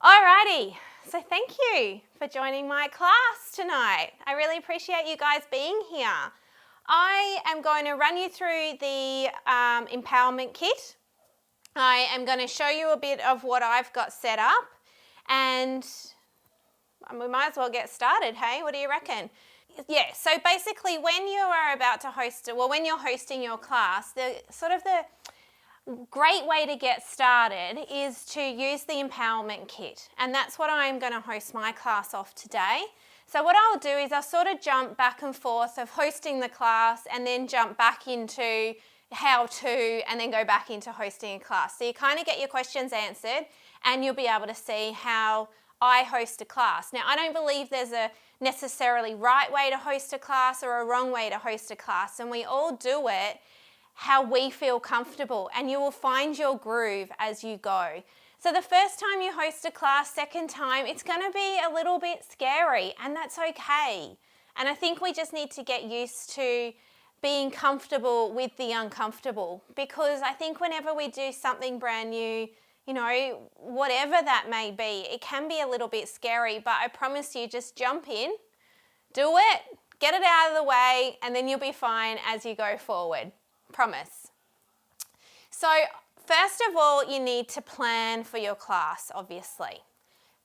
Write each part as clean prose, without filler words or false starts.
Alrighty, so thank you for joining my class tonight. I really appreciate you guys being here. I am going to run you through the empowerment kit. I am going to show you a bit of what I've got set up, and we might as well get started, hey? What do you reckon? Yeah, so basically when you are about to when you're hosting your class, the great way to get started is to use the empowerment kit, and that's what I'm going to host my class off today. So what I'll do is I'll sort of jump back and forth of hosting the class and then jump back into how to and then go back into hosting a class. So you kind of get your questions answered and you'll be able to see how I host a class. Now, I don't believe there's a necessarily right way to host a class or a wrong way to host a class, and we all do it how we feel comfortable, and you will find your groove as you go. So the first time you host a class, second time, it's going to be a little bit scary, and that's okay. And I think we just need to get used to being comfortable with the uncomfortable, because I think whenever we do something brand new, you know, whatever that may be, it can be a little bit scary, but I promise you, just jump in, do it, get it out of the way, and then you'll be fine as you go forward. Promise. So first of all, you need to plan for your class, obviously.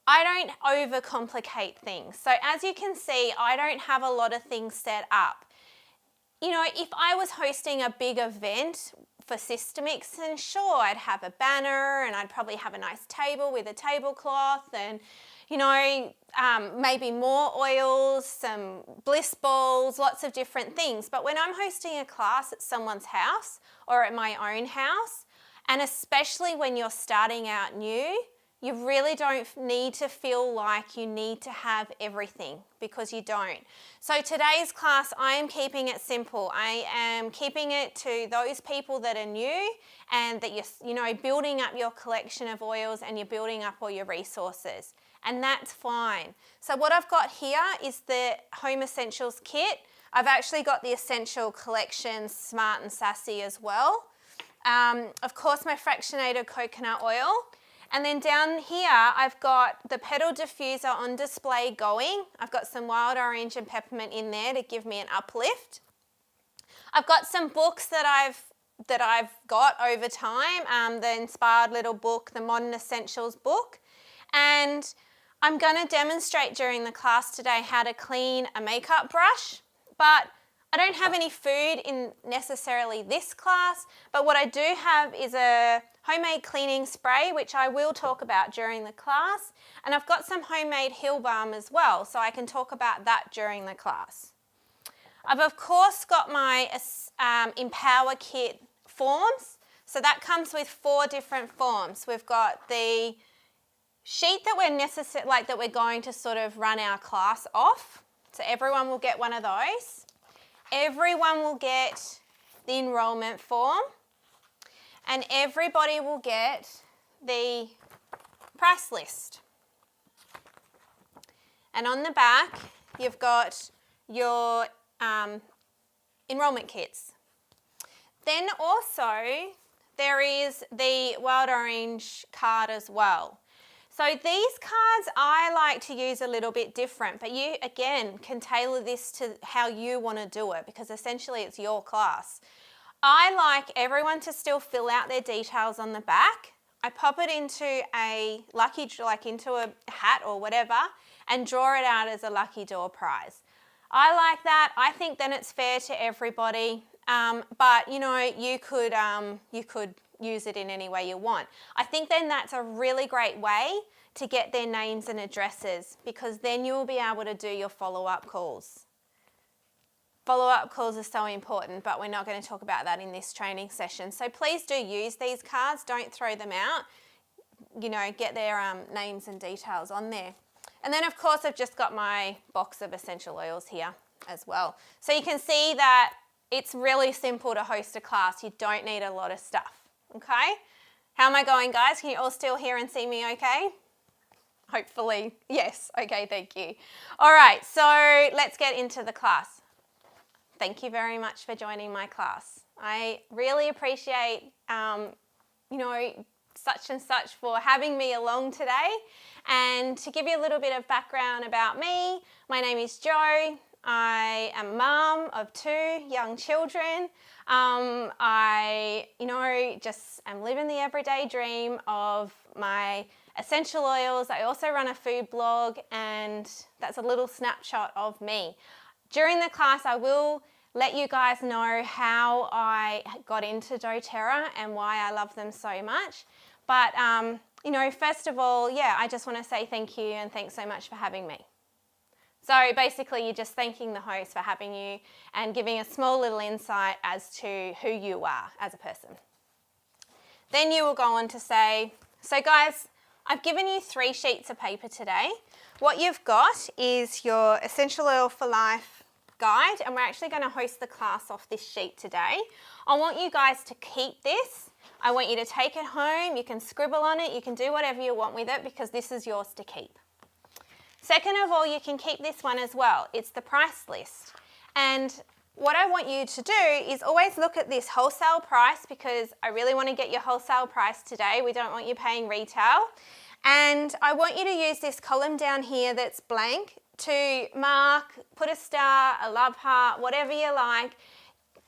I don't overcomplicate things. So as you can see, I don't have a lot of things set up. You know, if I was hosting a big event for Sistermixin, sure, I'd have a banner and I'd probably have a nice table with a tablecloth and, you know, maybe more oils, some bliss balls, lots of different things. But when I'm hosting a class at someone's house or at my own house, and especially when you're starting out new, you really don't need to feel like you need to have everything, because you don't. So today's class, I am keeping it simple. I am keeping it to those people that are new and that you're building up your collection of oils and you're building up all your resources. And that's fine. So what I've got here is the Home Essentials kit. I've actually got the Essential Collection Smart and Sassy as well. Of course, my fractionated coconut oil. And then down here, I've got the petal diffuser on display going. I've got some wild orange and peppermint in there to give me an uplift. I've got some books that I've got over time, the Inspired Little Book, the Modern Essentials book. And I'm going to demonstrate during the class today how to clean a makeup brush, but I don't have any food in necessarily this class, but what I do have is a homemade cleaning spray, which I will talk about during the class, and I've got some homemade heel balm as well, so I can talk about that during the class. I've of course got my Empower Kit forms, so that comes with 4 different forms. We've got the sheet that we're going to sort of run our class off, so everyone will get one of those. Everyone will get the enrollment form, and everybody will get the price list. And on the back, you've got your enrollment kits. Then also, there is the Wild Orange card as well. So these cards I like to use a little bit different, but you, again, can tailor this to how you want to do it, because essentially it's your class. I like everyone to still fill out their details on the back. I pop it into into a hat or whatever, and draw it out as a lucky draw prize. I like that. I think then it's fair to everybody, but you know, you could use it in any way you want. I think then that's a really great way to get their names and addresses, because then you'll be able to do your follow-up calls. Follow-up calls are so important, but we're not going to talk about that in this training session. So please do use these cards, don't throw them out. You know, get their names and details on there. And then of course I've just got my box of essential oils here as well. So you can see that it's really simple to host a class. You don't need a lot of stuff. Okay, how am I going, guys? Can you all still hear and see me okay? Hopefully, yes. Okay, thank you. All right, so let's get into the class. Thank you very much for joining my class. I really appreciate, such and such for having me along today. And to give you a little bit of background about me, my name is Jo. I am a mum of 2 young children. I, just am living the everyday dream of my essential oils. I also run a food blog, and that's a little snapshot of me. During the class, I will let you guys know how I got into doTERRA and why I love them so much. But, first of all, I just want to say thank you and thanks so much for having me. So basically, you're just thanking the host for having you and giving a small little insight as to who you are as a person. Then you will go on to say, so guys, I've given you 3 sheets of paper today. What you've got is your Essential Oil for Life guide, and we're actually going to host the class off this sheet today. I want you guys to keep this. I want you to take it home. You can scribble on it. You can do whatever you want with it because this is yours to keep. Second of all, you can keep this one as well. It's the price list. And what I want you to do is always look at this wholesale price, because I really want to get your wholesale price today. We don't want you paying retail. And I want you to use this column down here that's blank to mark, put a star, a love heart, whatever you like.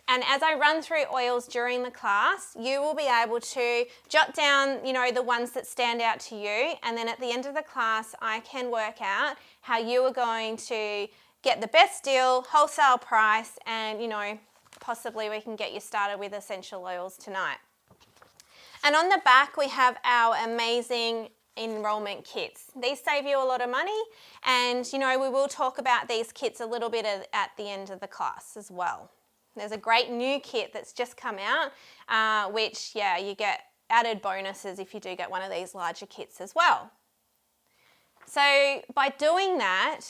And as I run through oils during the class, you will be able to jot down, the ones that stand out to you. And then at the end of the class, I can work out how you are going to get the best deal, wholesale price, and, possibly we can get you started with essential oils tonight. And on the back, we have our amazing enrollment kits. These save you a lot of money, and, we will talk about these kits a little bit at the end of the class as well. There's a great new kit that's just come out, which, you get added bonuses if you do get one of these larger kits as well. So by doing that,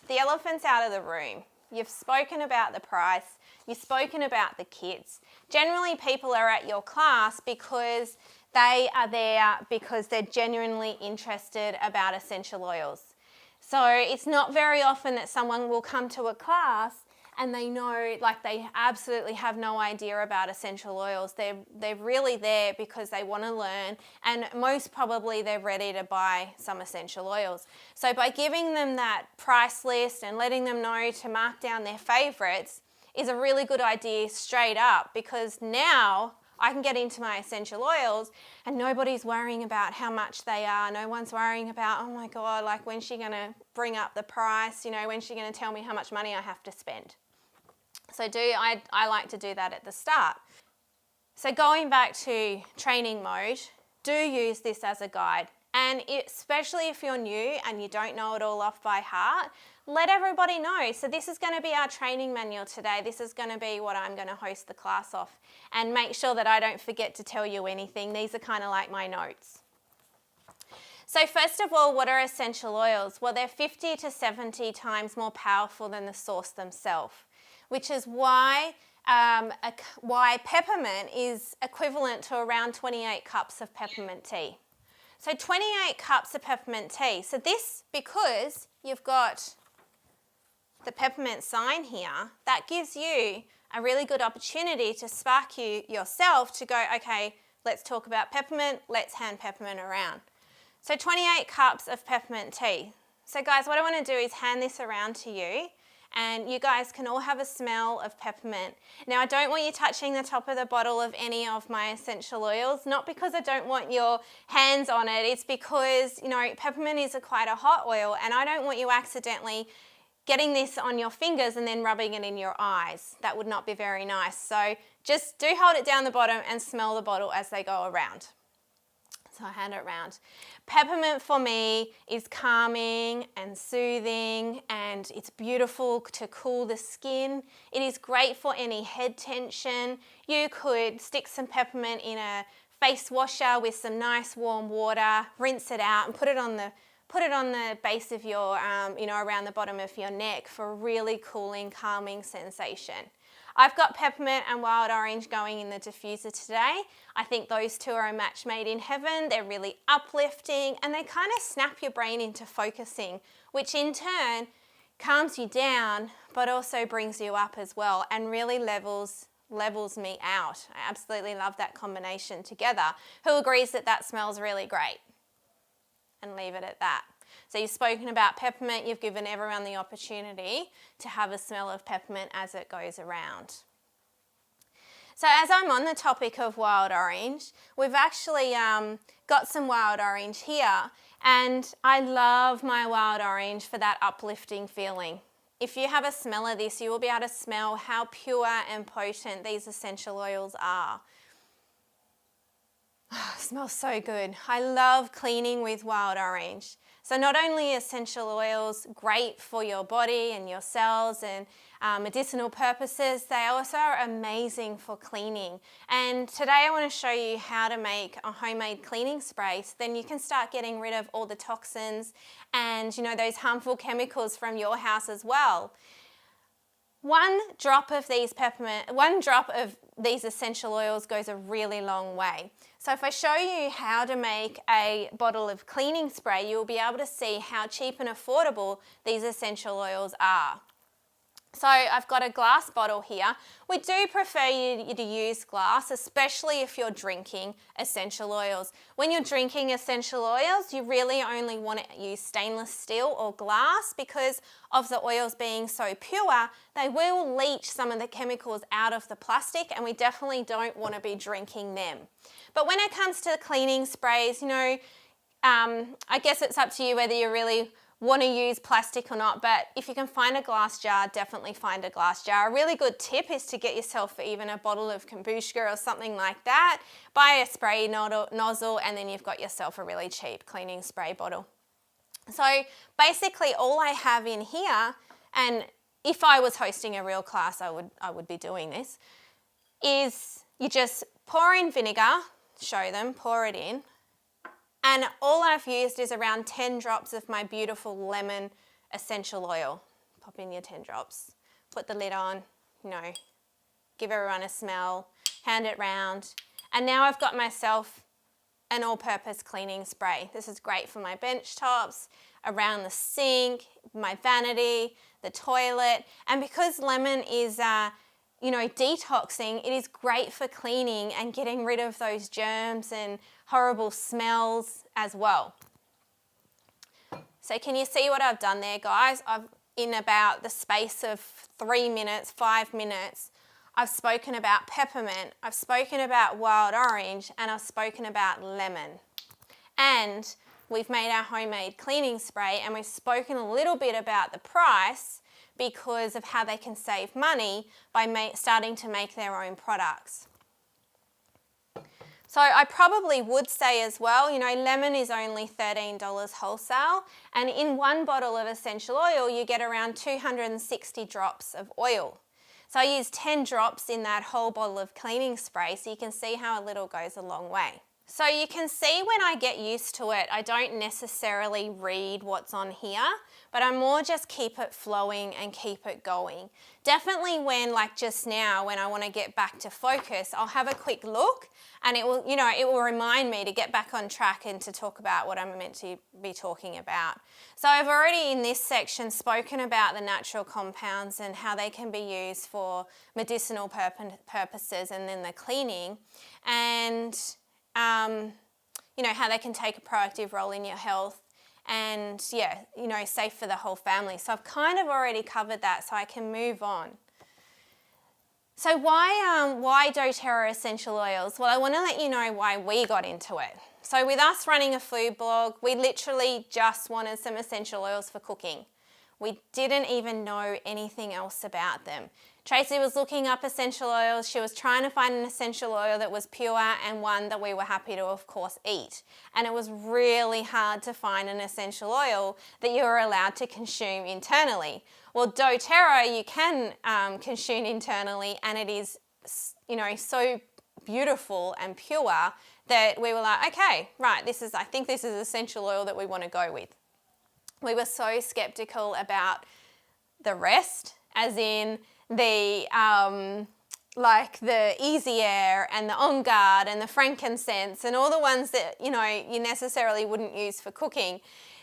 the elephant's out of the room. You've spoken about the price. You've spoken about the kits. Generally, people are at your class because they are there because they're genuinely interested about essential oils. So it's not very often that someone will come to a class and they know, they absolutely have no idea about essential oils. They're really there because they want to learn, and most probably they're ready to buy some essential oils. So by giving them that price list and letting them know to mark down their favorites is a really good idea straight up, because now I can get into my essential oils and nobody's worrying about how much they are. No one's worrying about, oh my God, when's she going to bring up the price? When's she going to tell me how much money I have to spend? So I like to do that at the start. So going back to training mode, do use this as a guide. And especially if you're new and you don't know it all off by heart, let everybody know. So this is going to be our training manual today. This is going to be what I'm going to host the class off. And make sure that I don't forget to tell you anything. These are kind of like my notes. So first of all, what are essential oils? Well, they're 50 to 70 times more powerful than the source themselves, which is why peppermint is equivalent to around 28 cups of peppermint tea. So 28 cups of peppermint tea. So this, because you've got the peppermint sign here, that gives you a really good opportunity to spark you yourself to go, okay, let's talk about peppermint, let's hand peppermint around. So 28 cups of peppermint tea. So guys, what I want to do is hand this around to you, and you guys can all have a smell of peppermint. Now, I don't want you touching the top of the bottle of any of my essential oils, not because I don't want your hands on it, it's because, peppermint is quite a hot oil, and I don't want you accidentally getting this on your fingers and then rubbing it in your eyes. That would not be very nice. So just do hold it down the bottom and smell the bottle as they go around. So I hand it around. Peppermint for me is calming and soothing, and it's beautiful to cool the skin. It is great for any head tension. You could stick some peppermint in a face washer with some nice warm water, rinse it out and put it on the base of your, around the bottom of your neck for a really cooling, calming sensation. I've got peppermint and wild orange going in the diffuser today. I think those two are a match made in heaven. They're really uplifting and they kind of snap your brain into focusing, which in turn calms you down but also brings you up as well and really levels levels me out. I absolutely love that combination together. Who agrees that that smells really great? And leave it at that. So you've spoken about peppermint, you've given everyone the opportunity to have a smell of peppermint as it goes around. So as I'm on the topic of wild orange, we've actually got some wild orange here, and I love my wild orange for that uplifting feeling. If you have a smell of this, you will be able to smell how pure and potent these essential oils are. Oh, it smells so good. I love cleaning with wild orange. So not only essential oils great for your body and your cells and medicinal purposes, they also are amazing for cleaning. And today I want to show you how to make a homemade cleaning spray, so then you can start getting rid of all the toxins and, you know, those harmful chemicals from your house as well. One drop of these essential oils goes a really long way. So if I show you how to make a bottle of cleaning spray, you'll be able to see how cheap and affordable these essential oils are. So I've got a glass bottle here. We do prefer you to use glass, especially if you're drinking essential oils. When you're drinking essential oils, you really only want to use stainless steel or glass because of the oils being so pure. They will leach some of the chemicals out of the plastic, and we definitely don't want to be drinking them. But when it comes to cleaning sprays, you know, I guess it's up to you whether you really want to use plastic or not, but if you can find a glass jar, definitely find a glass jar. A really good tip is to get yourself even a bottle of kombucha or something like that. Buy a spray nozzle, and then you've got yourself a really cheap cleaning spray bottle. So basically all I have in here, and if I was hosting a real class, I would be doing this, is you just pour in vinegar, show them, pour it in. And all I've used is around 10 drops of my beautiful lemon essential oil. Pop in your 10 drops, put the lid on, you know, give everyone a smell, hand it round. And now I've got myself an all-purpose cleaning spray. This is great for my bench tops, around the sink, my vanity, the toilet. And because lemon is you know, detoxing, it is great for cleaning and getting rid of those germs and horrible smells as well. So can you see what I've done there, guys? In about the space of 3 minutes, 5 minutes, I've spoken about peppermint, I've spoken about wild orange, and I've spoken about lemon. And we've made our homemade cleaning spray, and we've spoken a little bit about the price because of how they can save money by starting to make their own products. So I probably would say as well, you know, lemon is only $13 wholesale, and in one bottle of essential oil you get around 260 drops of oil. So I use 10 drops in that whole bottle of cleaning spray, so you can see how a little goes a long way. So you can see when I get used to it, I don't necessarily read what's on here, but I more just keep it flowing and keep it going. Definitely when, like just now, when I want to get back to focus, I'll have a quick look and it will, you know, it will remind me to get back on track and to talk about what I'm meant to be talking about. So I've already in this section spoken about the natural compounds and how they can be used for medicinal purposes, and then the cleaning, and you know, how they can take a proactive role in your health, and yeah, you know, safe for the whole family. So I've kind of already covered that, so I can move on. So why doTERRA essential oils? Well, I want to let you know why we got into it. So with us running a food blog, we literally just wanted some essential oils for cooking. We didn't even know anything else about them. Tracy was looking up essential oils. She was trying to find an essential oil that was pure and one that we were happy to, of course, eat. And it was really hard to find an essential oil that you were allowed to consume internally. Well, doTERRA you can consume internally, and it is, you know, so beautiful and pure that we were like, okay, right, I think this is essential oil that we want to go with. We were so skeptical about the rest, as in the like the Easy Air and the On Guard and the frankincense and all the ones that, you know, you necessarily wouldn't use for cooking.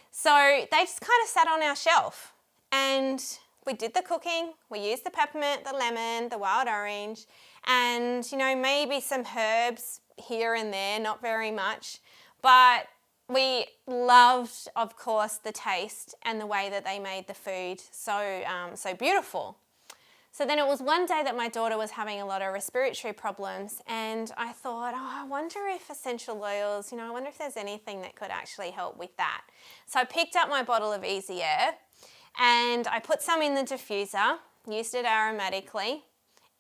So they just kind of sat on our shelf, and we did the cooking, we used the peppermint, the lemon, the wild orange, and maybe some herbs here and there, not very much, but we loved, of course, the taste and the way that they made the food so beautiful. So then it was one day that my daughter was having a lot of respiratory problems, and I thought, I wonder if essential oils, I wonder if there's anything that could actually help with that. So I picked up my bottle of Easy Air and I put some in the diffuser, used it aromatically,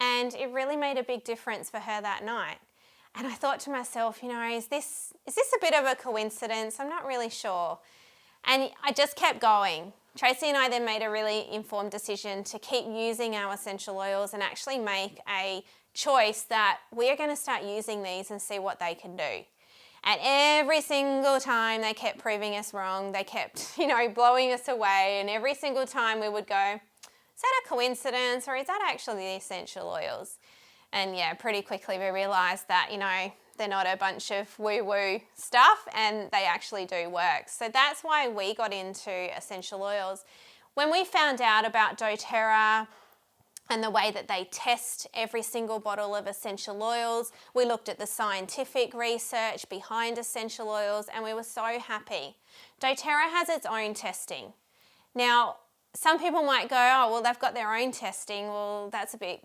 and it really made a big difference for her that night. And I thought to myself, is this a bit of a coincidence? I'm not really sure. And I just kept going. Tracy and I then made a really informed decision to keep using our essential oils and actually make a choice that we are going to start using these and see what they can do. And every single time they kept proving us wrong, they kept, blowing us away, and every single time we would go, is that a coincidence or is that actually the essential oils? And yeah, pretty quickly we realised that, they're not a bunch of woo-woo stuff and they actually do work. So that's why we got into essential oils. When we found out about doTERRA and the way that they test every single bottle of essential oils, we looked at the scientific research behind essential oils and we were so happy. doTERRA has its own testing. Now, some people might go, oh, well, they've got their own testing. Well, that's a bit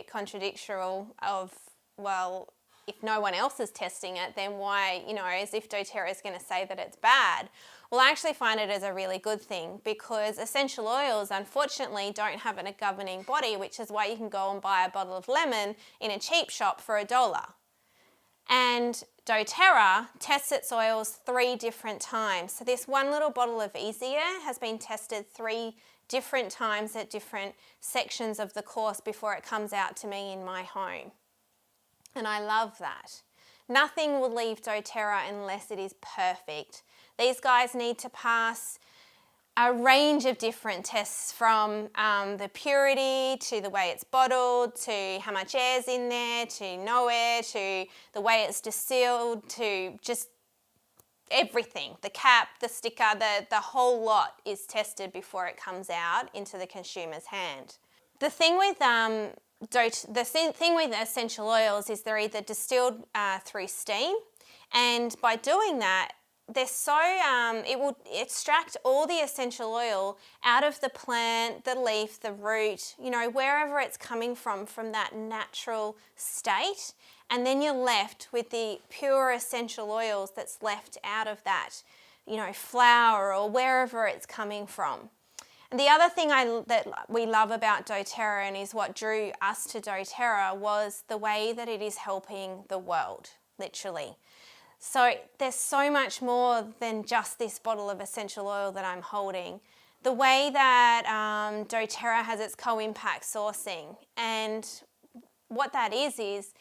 contradictory of, well, if no one else is testing it, then why, as if doTERRA is going to say that it's bad. Well, I actually find it as a really good thing because essential oils, unfortunately, don't have a governing body, which is why you can go and buy a bottle of lemon in a cheap shop for $1. And doTERRA tests its oils 3 different times. So this one little bottle of Easy Air has been tested 3 different times at different sections of the course before it comes out to me in my home. And I love that. Nothing will leave doTERRA unless it is perfect. These guys need to pass a range of different tests from the purity to the way it's bottled to how much air's in there to no air to the way it's distilled to just everything. The cap, the sticker, the whole lot is tested before it comes out into the consumer's hand. The thing with essential oils is they're either distilled through steam, and by doing that, they're so it will extract all the essential oil out of the plant, the leaf, the root, wherever it's coming from that natural state, and then you're left with the pure essential oils that's left out of that, flower or wherever it's coming from. And the other thing that we love about doTERRA and is what drew us to doTERRA was the way that it is helping the world, literally. So there's so much more than just this bottle of essential oil that I'm holding. The way that doTERRA has its co-impact sourcing, and what that is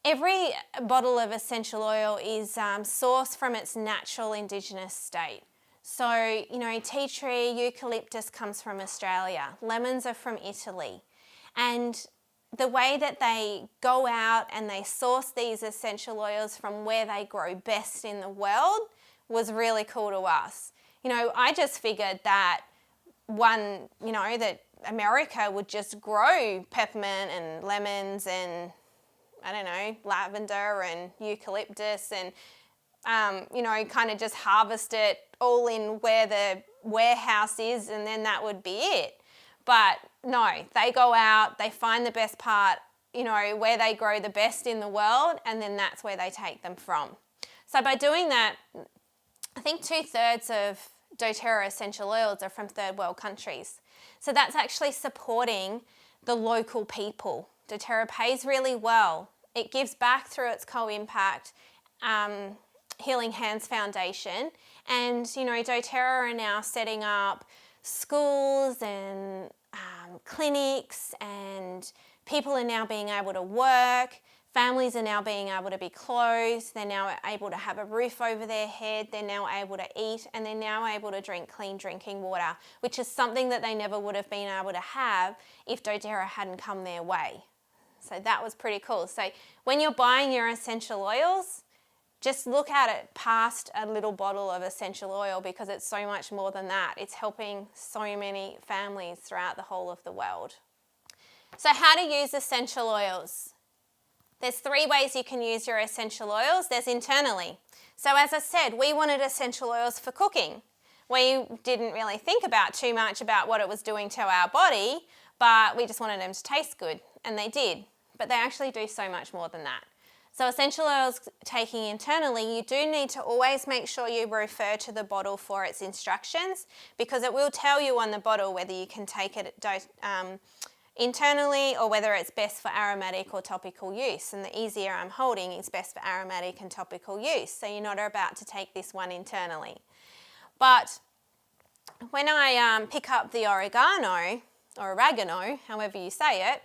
every bottle of essential oil is sourced from its natural indigenous state. So, tea tree, eucalyptus comes from Australia, lemons are from Italy. And the way that they go out and they source these essential oils from where they grow best in the world was really cool to us. I just figured that that America would just grow peppermint and lemons and, lavender and eucalyptus and kind of just harvest it all in where the warehouse is and then that would be it. But no, they go out, they find the best part, where they grow the best in the world, and then that's where they take them from. So by doing that, I think 2/3 of doTERRA essential oils are from third world countries. So that's actually supporting the local people. doTERRA pays really well. It gives back through its co-impact Healing Hands Foundation, and doTERRA are now setting up schools and clinics, and people are now being able to work, families are now being able to be clothed, they're now able to have a roof over their head, they're now able to eat, and they're now able to drink clean drinking water, which is something that they never would have been able to have if doTERRA hadn't come their way. So that was pretty cool. So when you're buying your essential oils, just look at it past a little bottle of essential oil, because it's so much more than that. It's helping so many families throughout the whole of the world. So how to use essential oils. There's 3 ways you can use your essential oils. There's internally. So as I said, we wanted essential oils for cooking. We didn't really think about too much about what it was doing to our body, but we just wanted them to taste good, and they did. But they actually do so much more than that. So essential oils taking internally, you do need to always make sure you refer to the bottle for its instructions, because it will tell you on the bottle whether you can take it internally or whether it's best for aromatic or topical use. And the easier I'm holding is best for aromatic and topical use. So you're not about to take this one internally. But when I pick up the oregano, or oregano, however you say it,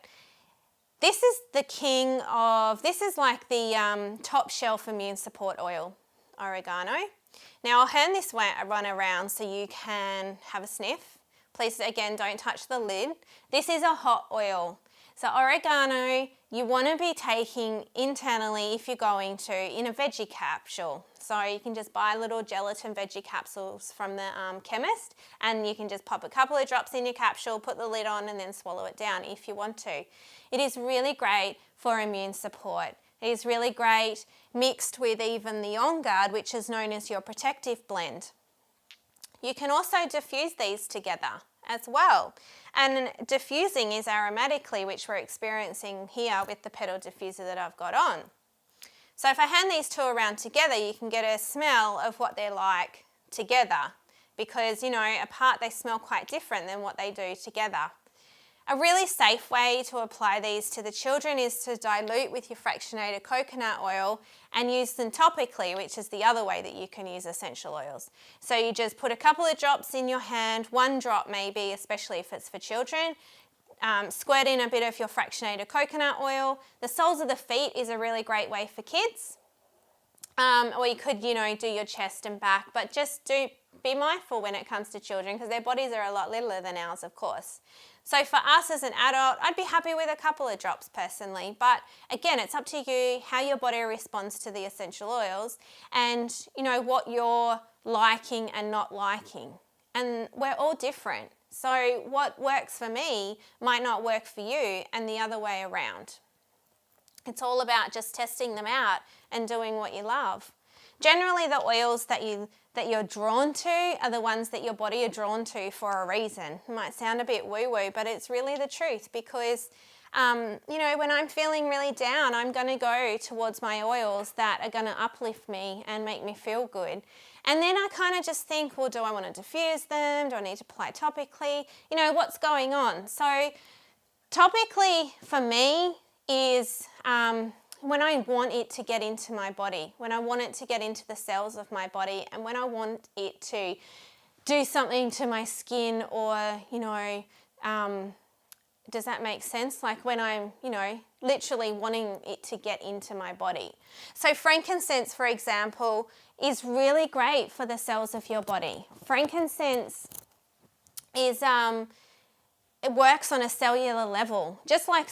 this is the king of, this is like the top shelf immune support oil, oregano. Now I'll hand this one around so you can have a sniff. Please, again, don't touch the lid. This is a hot oil. So oregano, you want to be taking internally if you're going to in a veggie capsule. So you can just buy little gelatin veggie capsules from the chemist, and you can just pop a couple of drops in your capsule, put the lid on, and then swallow it down if you want to. It is really great for immune support. It is really great mixed with even the On Guard, which is known as your protective blend. You can also diffuse these together as well. And diffusing is aromatically, which we're experiencing here with the petal diffuser that I've got on. So if I hand these 2 around together, you can get a smell of what they're like together, because, you know, apart they smell quite different than what they do together. A really safe way to apply these to the children is to dilute with your fractionated coconut oil and use them topically, which is the other way that you can use essential oils. So you just put a couple of drops in your hand, 1 drop maybe, especially if it's for children. Squirt in a bit of your fractionated coconut oil. The soles of the feet is a really great way for kids. Or you could, you know, do your chest and back, but just be mindful when it comes to children, because their bodies are a lot littler than ours, of course. So for us as an adult, I'd be happy with a couple of drops personally, but again, it's up to you how your body responds to the essential oils and, you know, what you're liking and not liking. And we're all different. So what works for me might not work for you, and the other way around. It's all about just testing them out and doing what you love. Generally, the oils that you're drawn to are the ones that your body are drawn to for a reason. It might sound a bit woo-woo, but it's really the truth, because you know, when I'm feeling really down, I'm going to go towards my oils that are going to uplift me and make me feel good. And then I kind of just think, well, do I want to diffuse them? Do I need to apply topically? You know, what's going on? So topically for me is when I want it to get into my body, when I want it to get into the cells of my body, and when I want it to do something to my skin, or, you know, does that make sense? Like when I'm, you know, literally wanting it to get into my body. So frankincense, for example, is really great for the cells of your body. Frankincense is, it works on a cellular level, just like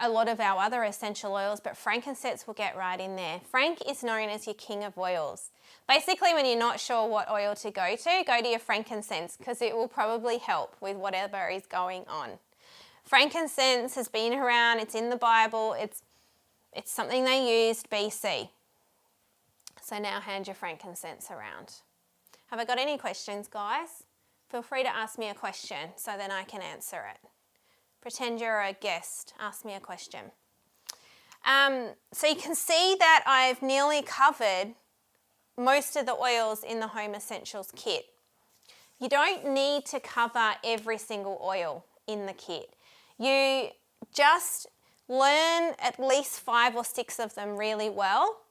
a lot of our other essential oils, but frankincense will get right in there. Frank is known as your king of oils. Basically, when you're not sure what oil to go to your frankincense, because it will probably help with whatever is going on. Frankincense has been around, it's in the Bible, it's something they used BC. So now hand your frankincense around. Have I got any questions, guys? Feel free to ask me a question so then I can answer it. Pretend you're a guest, ask me a question. So you can see that I've nearly covered most of the oils in the Home Essentials kit. You don't need to cover every single oil in the kit. You just learn at least 5 or 6 of them really well,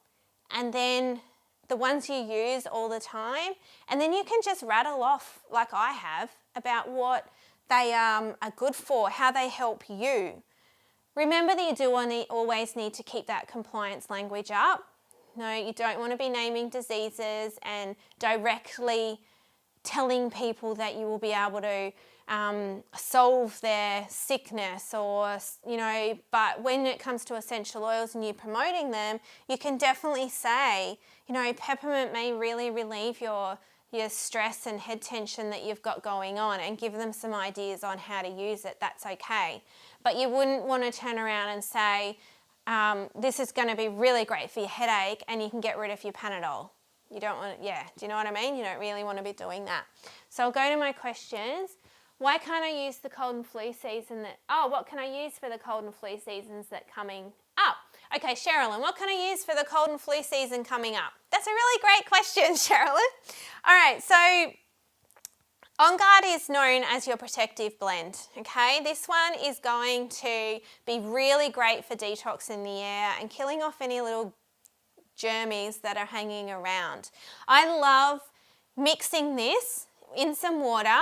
and then the ones you use all the time, and then you can just rattle off, like I have, about what they are good for, how they help you. Remember that you do always need to keep that compliance language up. No, you don't want to be naming diseases and directly telling people that you will be able to solve their sickness or, you know, but when it comes to essential oils and you're promoting them, you can definitely say, you know, peppermint may really relieve your stress and head tension that you've got going on, and give them some ideas on how to use it. That's okay. But you wouldn't want to turn around and say, this is going to be really great for your headache and you can get rid of your Panadol. You don't want to, yeah, do you know what I mean? You don't really want to be doing that. So I'll go to my questions. Why can't I use the cold and flu season what can I use for the cold and flu seasons that coming up? Okay, Sherilyn, what can I use for the cold and flu season coming up? That's a really great question, Sherilyn. All right, so On Guard is known as your protective blend, okay? This one is going to be really great for detoxing the air and killing off any little germies that are hanging around. I love mixing this in some water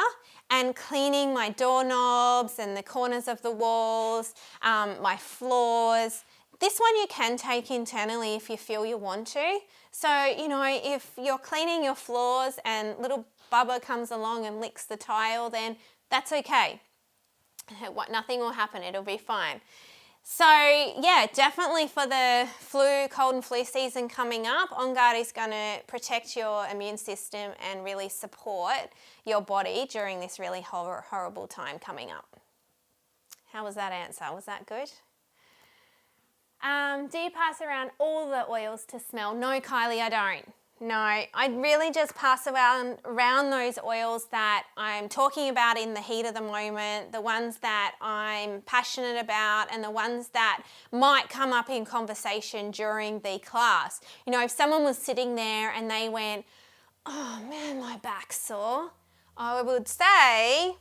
and cleaning my doorknobs and the corners of the walls, my floors. This one you can take internally if you feel you want to. So, you know, if you're cleaning your floors and little Bubba comes along and licks the tile, then that's okay. Nothing will happen, it'll be fine. So yeah, definitely for the cold and flu season coming up, On Guard is going to protect your immune system and really support your body during this really horrible time coming up. How was that answer? Was that good? Do you pass around all the oils to smell? No, Kylie, I don't. No, I really just pass around those oils that I'm talking about in the heat of the moment, the ones that I'm passionate about, and the ones that might come up in conversation during the class. You know, if someone was sitting there and they went, oh man, my back's sore, I would say,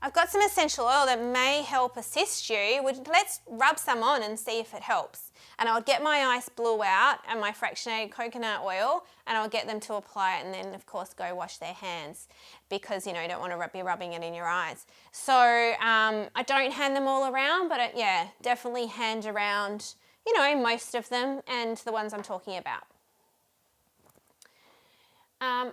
I've got some essential oil that may help assist you. Let's rub some on and see if it helps. And I would get my ice blue out and my fractionated coconut oil, and I'll get them to apply it, and then of course go wash their hands, because you know you don't want to be rubbing it in your eyes. So I don't hand them all around, but yeah, definitely hand around, you know, most of them and the ones I'm talking about.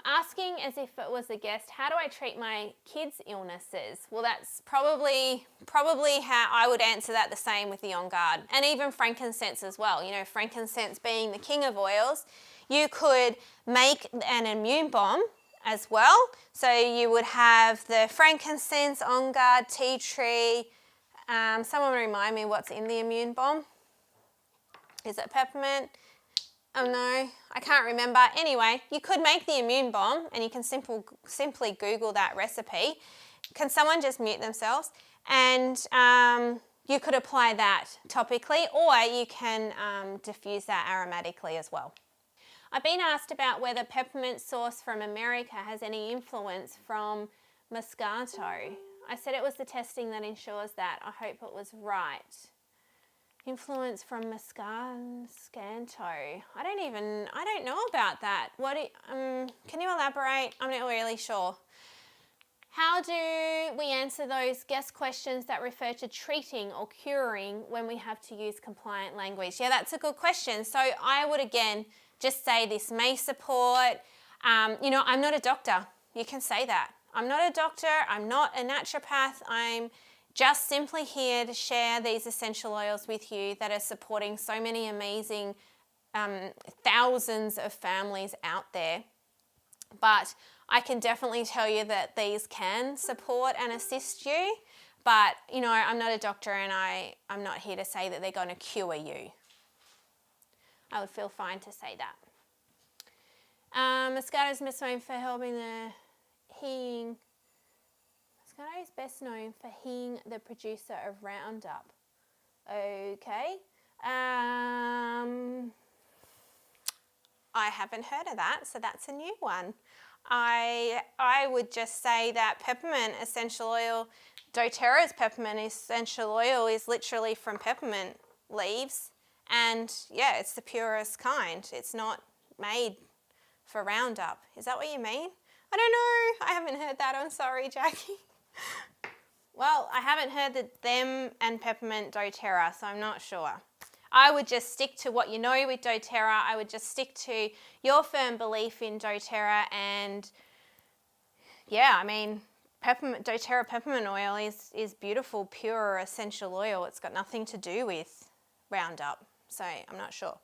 Asking as if it was a guest, how do I treat my kids' illnesses? Well, that's probably how I would answer that the same with the On Guard, and even frankincense as well. You know, frankincense being the king of oils, you could make an immune bomb as well. So you would have the frankincense, On Guard, tea tree. Someone remind me what's in the immune bomb. Is it peppermint? Oh no, I can't remember. Anyway, you could make the immune bomb, and you can simply Google that recipe. Can someone just mute themselves? And you could apply that topically, or you can diffuse that aromatically as well. I've been asked about whether peppermint sourced from America has any influence from Moscato. I said it was the testing that ensures that. I hope it was right. Influence from Moscato. I don't know about that. Can you elaborate? I'm not really sure. How do we answer those guest questions that refer to treating or curing when we have to use compliant language? Yeah, that's a good question. So I would again just say this may support, you know, I'm not a doctor. You can say that. I'm not a doctor. I'm not a naturopath. I'm just simply here to share these essential oils with you that are supporting so many amazing thousands of families out there. But I can definitely tell you that these can support and assist you. But, you know, I'm not a doctor, and I'm not here to say that they're going to cure you. I would feel fine to say that. Moscato is best known for helping the healing. Moscato is best known for healing the producer of Roundup. Okay. I haven't heard of that, so that's a new one. I would just say that peppermint essential oil, doTERRA's peppermint essential oil is literally from peppermint leaves, and yeah, it's the purest kind. It's not made for Roundup. Is that what you mean? I don't know. I haven't heard that. I'm sorry, Jackie. Well, I haven't heard that them and peppermint doTERRA, so I'm not sure. I would just stick to what you know with doTERRA. I would just stick to your firm belief in doTERRA, and yeah, I mean, doTERRA peppermint oil is beautiful, pure essential oil. It's got nothing to do with Roundup, so I'm not sure.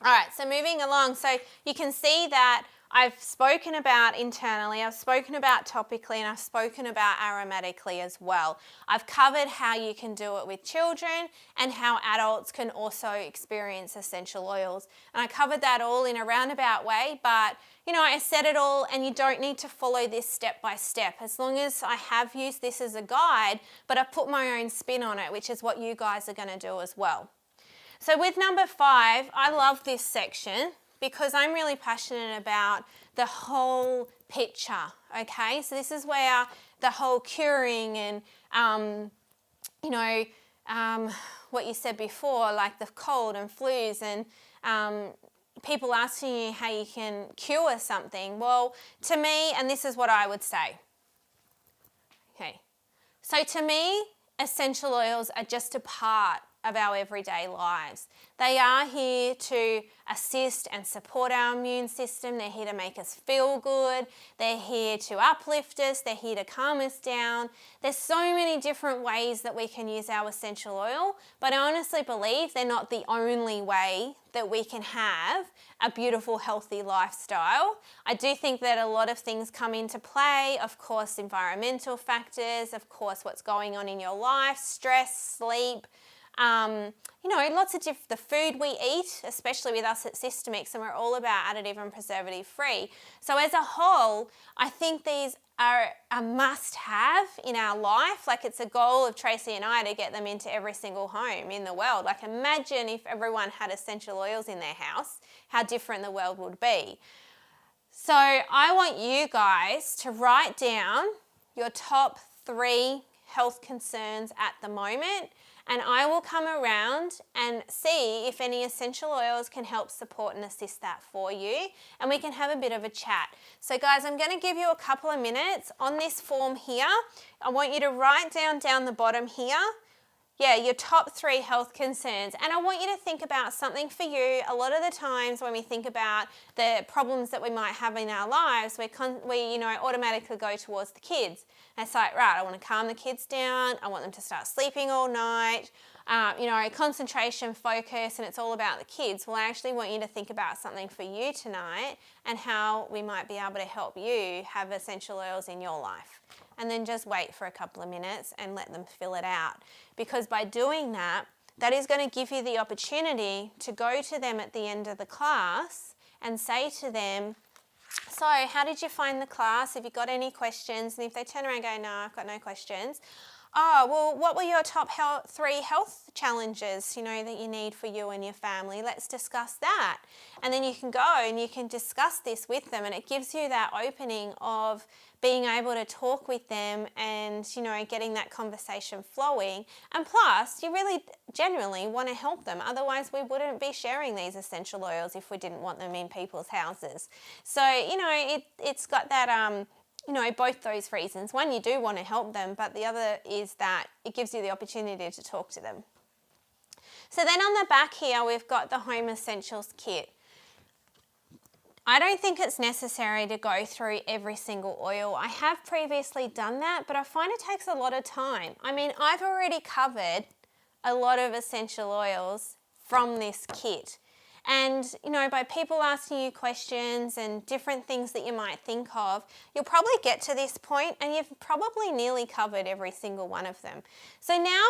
All right, so moving along, so you can see that I've spoken about internally, I've spoken about topically, and I've spoken about aromatically as well. I've covered how you can do it with children and how adults can also experience essential oils. And I covered that all in a roundabout way, but you know, I said it all, and you don't need to follow this step by step. As long as I have used this as a guide, but I've put my own spin on it, which is what you guys are going to do as well. So with number 5, I love this section because I'm really passionate about the whole picture, okay? So this is where the whole curing and, you know, what you said before, like the cold and flus and people asking you how you can cure something. Well, to me, and this is what I would say. Okay, so to me, essential oils are just a part of our everyday lives. They are here to assist and support our immune system. They're here to make us feel good. They're here to uplift us. They're here to calm us down. There's so many different ways that we can use our essential oil, but I honestly believe they're not the only way that we can have a beautiful, healthy lifestyle. I do think that a lot of things come into play. Of course, environmental factors, of course, what's going on in your life, stress, sleep, you know, lots of the food we eat, especially with us at Sistermixin, and we're all about additive and preservative free. So as a whole, I think these are a must-have in our life. Like, it's a goal of Tracy and I to get them into every single home in the world. Like, imagine if everyone had essential oils in their house, how different the world would be. So I want you guys to write down your top 3 health concerns at the moment, and I will come around and see if any essential oils can help support and assist that for you, and we can have a bit of a chat. So guys, I'm going to give you a couple of minutes on this form here. I want you to write down the bottom here, your top 3 health concerns, and I want you to think about something for you. A lot of the times when we think about the problems that we might have in our lives, we automatically go towards the kids. And it's like, right, I want to calm the kids down. I want them to start sleeping all night. Concentration, focus, and it's all about the kids. Well, I actually want you to think about something for you tonight and how we might be able to help you have essential oils in your life. And then just wait for a couple of minutes and let them fill it out. Because by doing that, that is going to give you the opportunity to go to them at the end of the class and say to them, so how did you find the class? Have you got any questions? And if they turn around and go, no, I've got no questions. Oh, well, what were your top 3 health challenges, that you need for you and your family? Let's discuss that. And then you can go and you can discuss this with them, and it gives you that opening of being able to talk with them and, getting that conversation flowing. And plus, you really genuinely want to help them. Otherwise, we wouldn't be sharing these essential oils if we didn't want them in people's houses. So, it's got that... both those reasons. One, you do want to help them, but the other is that it gives you the opportunity to talk to them. So then on the back here, we've got the Home Essentials Kit. I don't think it's necessary to go through every single oil. I have previously done that, but I find it takes a lot of time. I mean, I've already covered a lot of essential oils from this kit. And, by people asking you questions and different things that you might think of, you'll probably get to this point and you've probably nearly covered every single one of them. So now,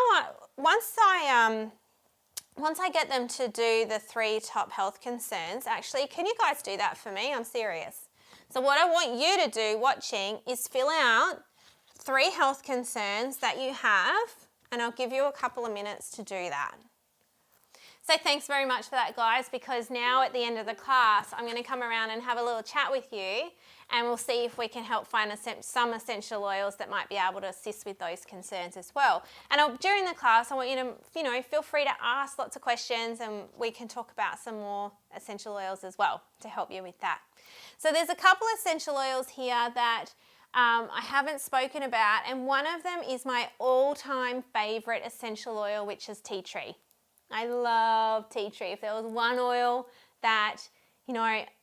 once I get them to do the 3 top health concerns, actually, can you guys do that for me? I'm serious. So what I want you to do watching is fill out 3 health concerns that you have, and I'll give you a couple of minutes to do that. So thanks very much for that, guys, because now at the end of the class, I'm going to come around and have a little chat with you, and we'll see if we can help find some essential oils that might be able to assist with those concerns as well. And during the class, I want you to, feel free to ask lots of questions, and we can talk about some more essential oils as well to help you with that. So there's a couple of essential oils here that I haven't spoken about, and one of them is my all-time favorite essential oil, which is tea tree. I love tea tree. If there was one oil that,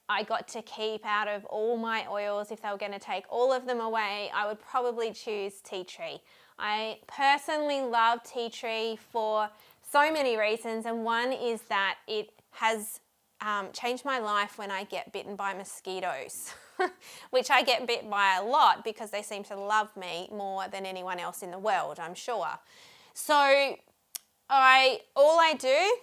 I got to keep out of all my oils, if they were going to take all of them away, I would probably choose tea tree. I personally love tea tree for so many reasons, and one is that it has changed my life when I get bitten by mosquitoes, which I get bit by a lot because they seem to love me more than anyone else in the world, I'm sure. So all I do,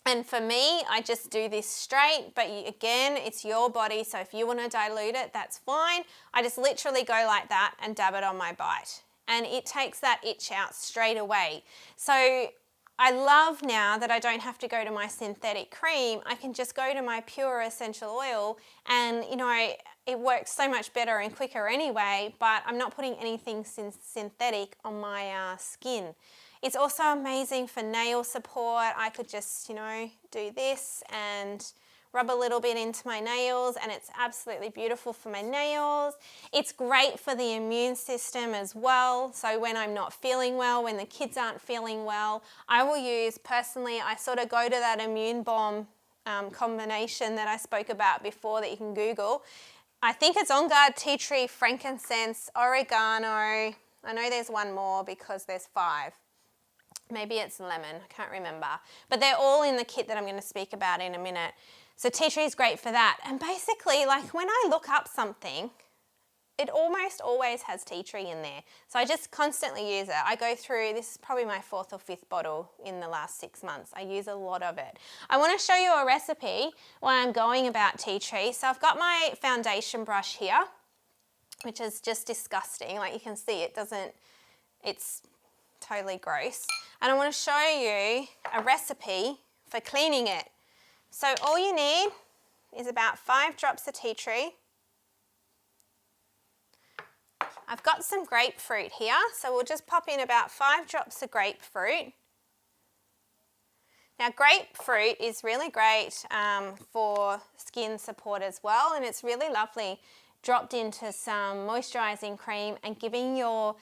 and for me, I just do this straight, but again, it's your body, so if you want to dilute it, that's fine. I just literally go like that and dab it on my bite, and it takes that itch out straight away. So I love now that I don't have to go to my synthetic cream. I can just go to my pure essential oil, and you know, it works so much better and quicker anyway, but I'm not putting anything synthetic on my skin. It's also amazing for nail support. I could just, you know, do this and rub a little bit into my nails, and it's absolutely beautiful for my nails. It's great for the immune system as well. So when I'm not feeling well, when the kids aren't feeling well, I will use, personally, I sort of go to that immune bomb combination that I spoke about before that you can Google. I think it's On Guard, tea tree, frankincense, oregano. I know there's one more because there's 5. Maybe it's lemon, I can't remember. But they're all in the kit that I'm going to speak about in a minute. So tea tree is great for that. And basically, like when I look up something, it almost always has tea tree in there. So I just constantly use it. I go through, this is probably my 4th or 5th bottle in the last 6 months. I use a lot of it. I want to show you a recipe while I'm going about tea tree. So I've got my foundation brush here, which is just disgusting. Like you can see, it's totally gross. And I want to show you a recipe for cleaning it. So all you need is about 5 drops of tea tree. I've got some grapefruit here, so we'll just pop in about 5 drops of grapefruit. Now grapefruit is really great for skin support as well, and it's really lovely dropped into some moisturising cream and giving your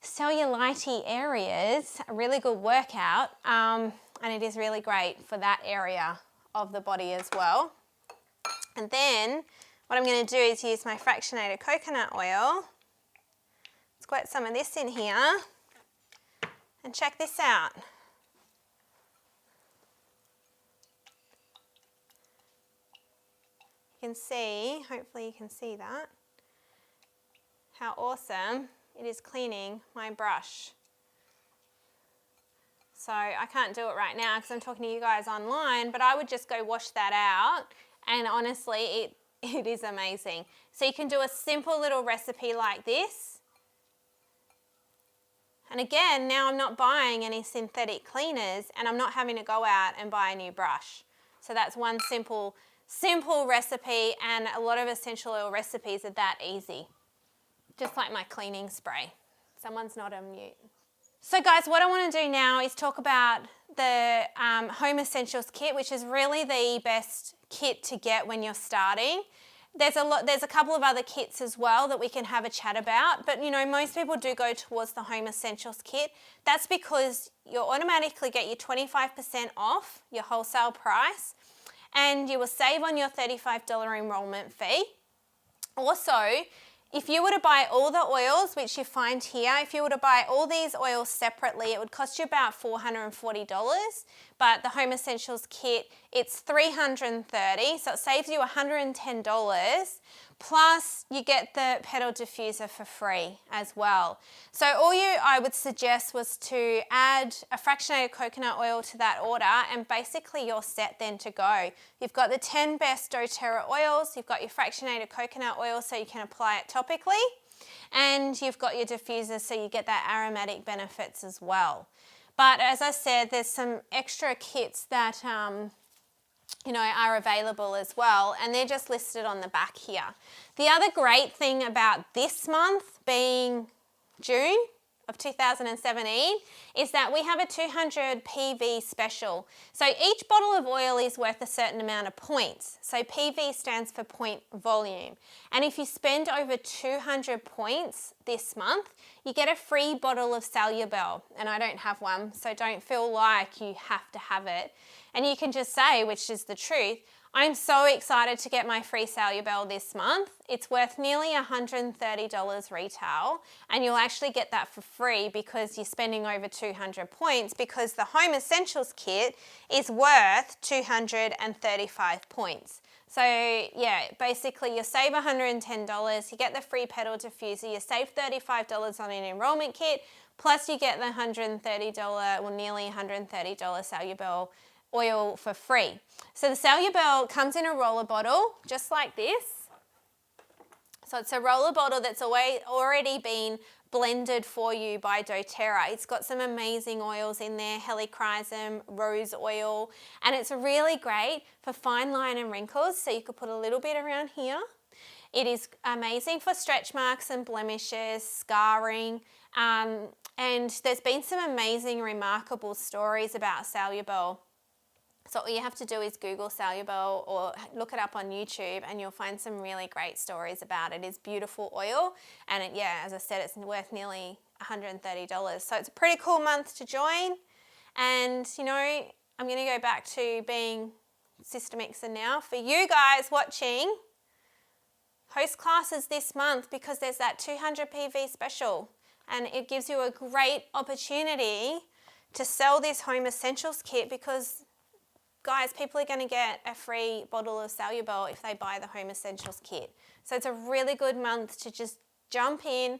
cellulite areas a really good workout, and it is really great for that area of the body as well. And then what I'm going to do is use my fractionated coconut oil. Let's squirt some of this in here and check this out. You can see, hopefully you can see that, how awesome it is cleaning my brush. So I can't do it right now because I'm talking to you guys online, but I would just go wash that out, and honestly it is amazing. So you can do a simple little recipe like this. And again, now I'm not buying any synthetic cleaners, and I'm not having to go out and buy a new brush. So that's one simple recipe, and a lot of essential oil recipes are that easy. Just like my cleaning spray. Someone's not on mute. So guys, what I want to do now is talk about the Home Essentials kit, which is really the best kit to get when you're starting. There's a couple of other kits as well that we can have a chat about, but you know, most people do go towards the Home Essentials kit. That's because you'll automatically get your 25% off your wholesale price, and you will save on your $35 enrollment fee. Also, if you were to buy all the oils, which you find here, if you were to buy all these oils separately, it would cost you about $440. But the Home Essentials kit, it's $330, so it saves you $110. Plus, you get the pedal diffuser for free as well. So all I would suggest was to add a fractionated coconut oil to that order, and basically you're set then to go. You've got the 10 best doTERRA oils, you've got your fractionated coconut oil so you can apply it topically, and you've got your diffuser so you get that aromatic benefits as well. But as I said, there's some extra kits that you know, are available as well, and they're just listed on the back here. The other great thing about this month being June of 2017 is that we have a 200 PV special. So each bottle of oil is worth a certain amount of points. So PV stands for point volume. And if you spend over 200 points this month, you get a free bottle of Salubel. And I don't have one, so don't feel like you have to have it. And you can just say, which is the truth, I'm so excited to get my free Soluble this month. It's worth nearly $130 retail, and you'll actually get that for free because you're spending over 200 points, because the Home Essentials kit is worth 235 points. So yeah, basically you save $110, you get the free pedal diffuser, you save $35 on an enrollment kit, plus you get the $130, well nearly $130 Soluble oil for free. So the Soluble comes in a roller bottle, just like this. So it's a roller bottle that's already been blended for you by doTERRA. It's got some amazing oils in there, helichrysum, rose oil, and it's really great for fine line and wrinkles, so you could put a little bit around here. It is amazing for stretch marks and blemishes, scarring, and there's been some amazing, remarkable stories about Soluble. So all you have to do is Google Soluble or look it up on YouTube, and you'll find some really great stories about it. It's beautiful oil, and as I said, it's worth nearly $130. So it's a pretty cool month to join. And you know, I'm going to go back to being Sistermixin now. For you guys watching, host classes this month because there's that 200 PV special, and it gives you a great opportunity to sell this Home Essentials kit, because guys, people are going to get a free bottle of Soluble if they buy the Home Essentials kit. So it's a really good month to just jump in,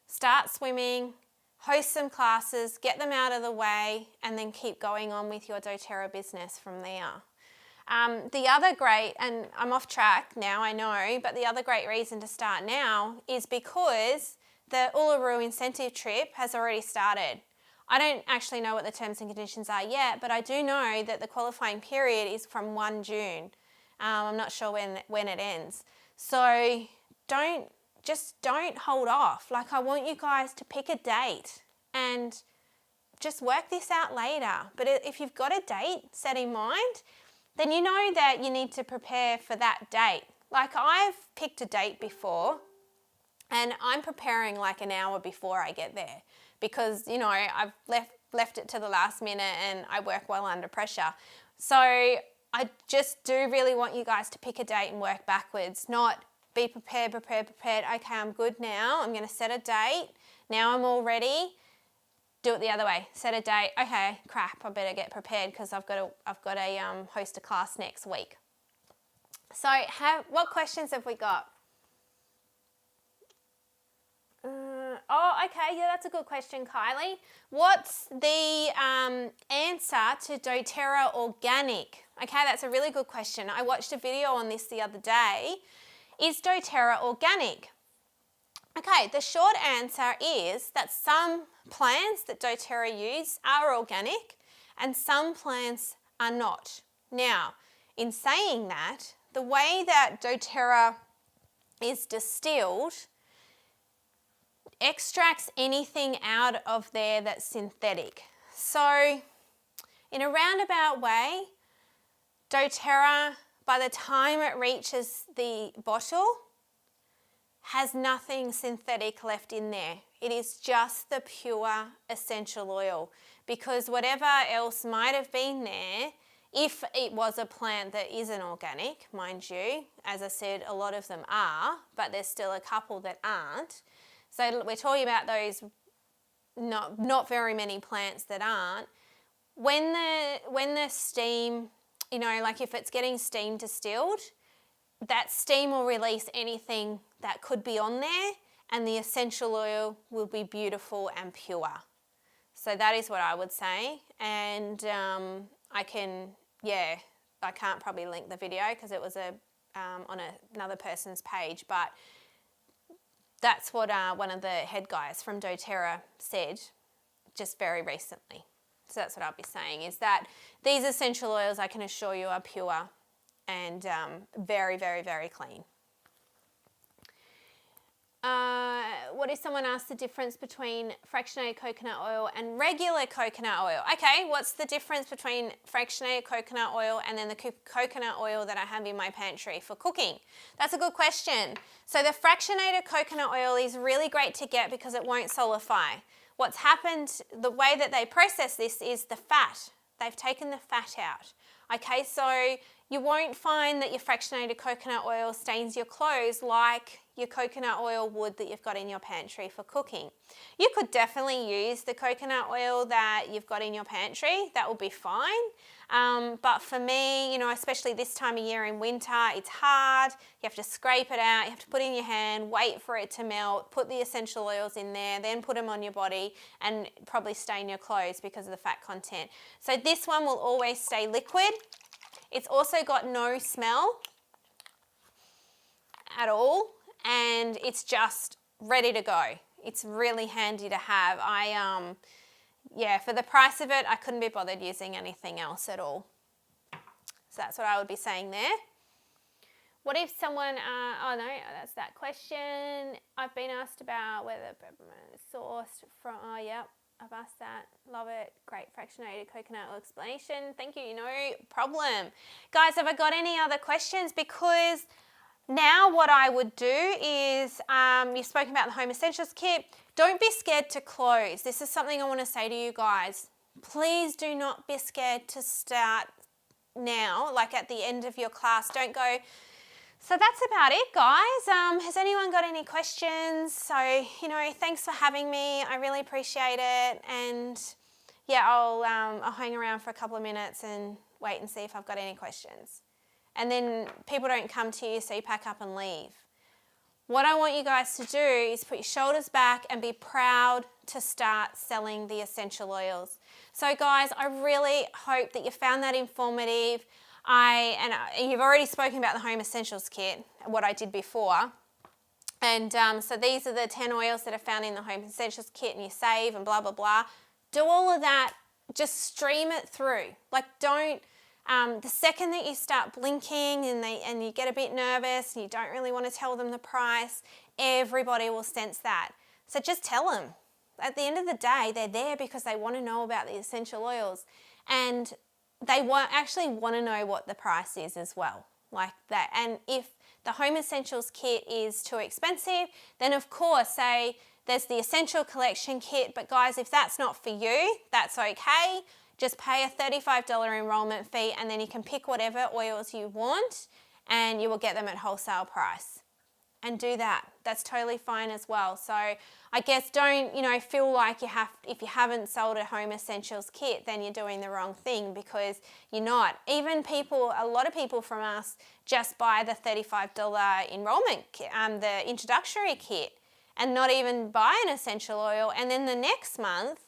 start swimming, host some classes, get them out of the way, and then keep going on with your doTERRA business from there. The other great, and I'm off track now, I know, but the other great reason to start now is because the Uluru incentive trip has already started. I don't actually know what the terms and conditions are yet, but I do know that the qualifying period is from 1 June. I'm not sure when it ends. So don't hold off. Like, I want you guys to pick a date and just work this out later. But if you've got a date set in mind, then you know that you need to prepare for that date. Like, I've picked a date before, and I'm preparing like an hour before I get there, because, you know, I've left it to the last minute and I work well under pressure. So I just do really want you guys to pick a date and work backwards, not be prepared. Okay, I'm good now. I'm going to set a date. Now I'm all ready. Do it the other way. Set a date. Okay, crap, I better get prepared because I've got to host a class next week. So what questions have we got? Okay, yeah, that's a good question, Kylie. What's the answer to doTERRA organic? Okay, that's a really good question. I watched a video on this the other day. Is doTERRA organic? Okay, the short answer is that some plants that doTERRA use are organic and some plants are not. Now, in saying that, the way that doTERRA is distilled extracts anything out of there that's synthetic. So in a roundabout way, doTERRA, by the time it reaches the bottle, has nothing synthetic left in there. It is just the pure essential oil, because whatever else might have been there, if it was a plant that isn't organic, mind you, as I said, a lot of them are, but there's still a couple that aren't. So we're talking about those not very many plants that aren't. When the steam, you know, like if it's getting steam distilled, that steam will release anything that could be on there, and the essential oil will be beautiful and pure. So that is what I would say. And I can't probably link the video because it was on another person's page, but that's what one of the head guys from doTERRA said just very recently. So that's what I'll be saying, is that these essential oils, I can assure you, are pure and very, very, very clean. What if someone asks the difference between fractionated coconut oil and regular coconut oil? Okay, what's the difference between fractionated coconut oil and then the coconut oil that I have in my pantry for cooking? That's a good question. So the fractionated coconut oil is really great to get because it won't solidify. What's happened, the way that they process this is the fat. They've taken the fat out. Okay, so you won't find that your fractionated coconut oil stains your clothes like your coconut oil would that you've got in your pantry for cooking. You could definitely use the coconut oil that you've got in your pantry. That will be fine. But for me, you know, especially this time of year in winter, it's hard. You have to scrape it out, you have to put it in your hand, wait for it to melt, put the essential oils in there, then put them on your body and probably stain your clothes because of the fat content. So this one will always stay liquid. It's also got no smell at all, and it's just ready to go. It's really handy to have. Yeah, for the price of it, I couldn't be bothered using anything else at all. So that's what I would be saying there. What if someone, oh no, that's that question. I've been asked about whether peppermint is sourced from, oh yep, I've asked that. Love it. Great fractionated coconut oil explanation. Thank you, no problem. Guys, have I got any other questions? Because now what I would do is, you've spoken about the Home Essentials Kit. Don't be scared to close. This is something I want to say to you guys. Please do not be scared to start now, like at the end of your class. Don't go, so that's about it, guys. Has anyone got any questions? So, you know, thanks for having me. I really appreciate it. And yeah, I'll hang around for a couple of minutes and wait and see if I've got any questions. And then people don't come to you, so you pack up and leave. What I want you guys to do is put your shoulders back and be proud to start selling the essential oils. So guys, I really hope that you found that informative. And you've already spoken about the Home Essentials Kit, what I did before. And so these are the 10 oils that are found in the Home Essentials Kit, and you save and blah, blah, blah. Do all of that, just stream it through. Like don't, the second that you start blinking and you get a bit nervous and you don't really want to tell them the price, everybody will sense that. So just tell them. At the end of the day, they're there because they want to know about the essential oils, and they actually want to know what the price is as well, like that. And if the Home Essentials Kit is too expensive, then of course, say there's the Essential Collection Kit, but guys, if that's not for you, that's okay. Just pay a $35 enrollment fee, and then you can pick whatever oils you want and you will get them at wholesale price. And do that. That's totally fine as well. So I guess don't, you know, feel like you have, if you haven't sold a Home Essentials Kit, then you're doing the wrong thing, because you're not. Even people, a lot of people from us just buy the $35 enrollment kit, the introductory kit, and not even buy an essential oil. And then the next month,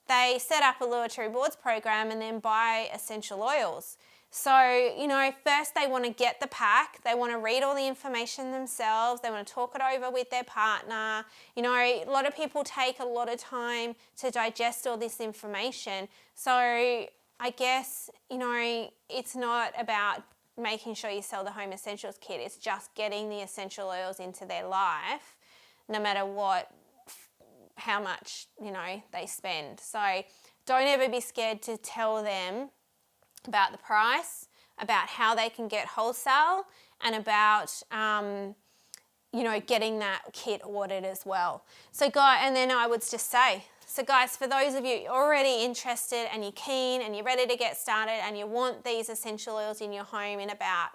they set up a Loyalty Rewards program and then buy essential oils. So, you know, first they want to get the pack, they want to read all the information themselves, they want to talk it over with their partner. You know, a lot of people take a lot of time to digest all this information. So I guess, you know, it's not about making sure you sell the Home Essentials Kit, it's just getting the essential oils into their life, no matter what, how much, you know, they spend. So don't ever be scared to tell them about the price, about how they can get wholesale, and about, you know, getting that kit ordered as well. So guys, and then I would just say, so guys, for those of you already interested and you're keen and you're ready to get started and you want these essential oils in your home in about